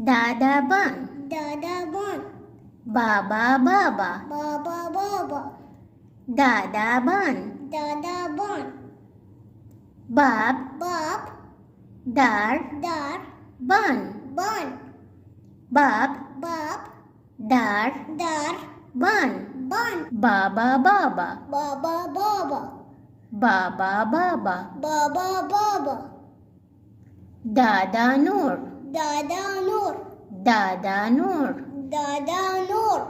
दादा बन दादा बन बाबा बाबा बाबा बाबा दादा बन दादा बन बाप बाप दार दार बन बन बाप बाप दार दार बन बन बाबा बाबा बाबा बाबा बाबा बाबा बाबा बाबा दादा नूर दादा नूर दादा नूर दादा नूर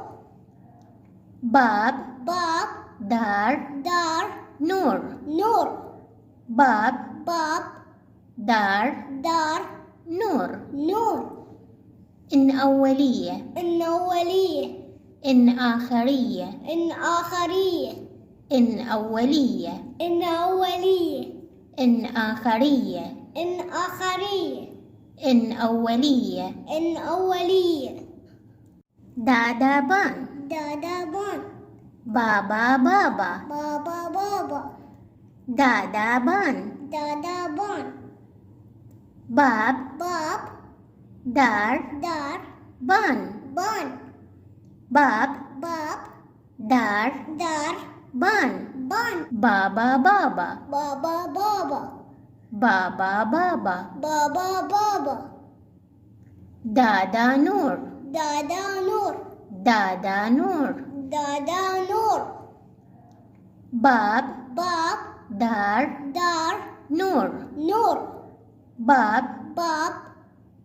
बाप बाप दार दार नूर नूर बाप बाप दार दार نور نور إن أولية إن أولية إن آخرية إن آخرية إن أولية إن أولية إن آخرية إن آخرية إن أولية إن أولية دادا بان دادا بان بابا بابا بابا بابا دادا بان دادا بان باب باب دار دار بان بان باب باب دار دار بان بان بابا بابا بابا بابا بابا بابا بابا بابا دادا نور دادا نور دادا نور دادا نور باب باب دار دار نور نور باب باب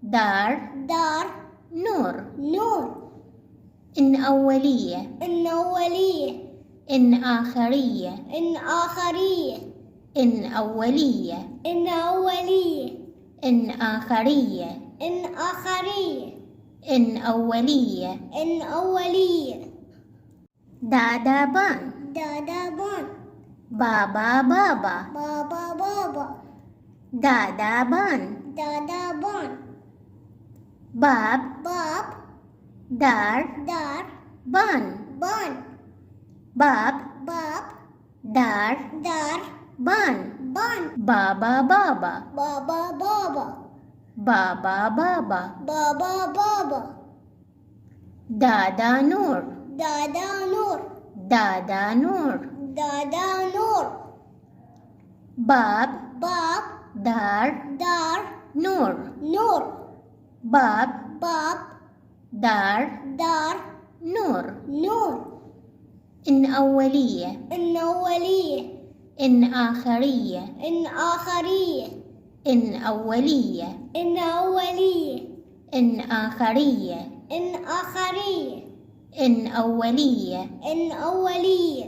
دار دار نور نور إن أولية إن أولية إن آخرية إن آخرية إن أولية إن أولية إن آخرية إن آخرية إن أولية إن أولية دادا بان دادا بان بابا بابا بابا بابا دادا بان دادا بان باب باب دار دار بان بان باب باب دار دار بان بان بابا بابا بابا بابا بابا بابا بابا بابا دادا نور دادا نور دادا نور دادا نور باب باب دار دار نور نور باب باب دار دار نور نور إن أولية إن أولية إن آخرية إن آخرية إن أولية إن أولية إن آخرية إن آخرية إن أولية إن أولية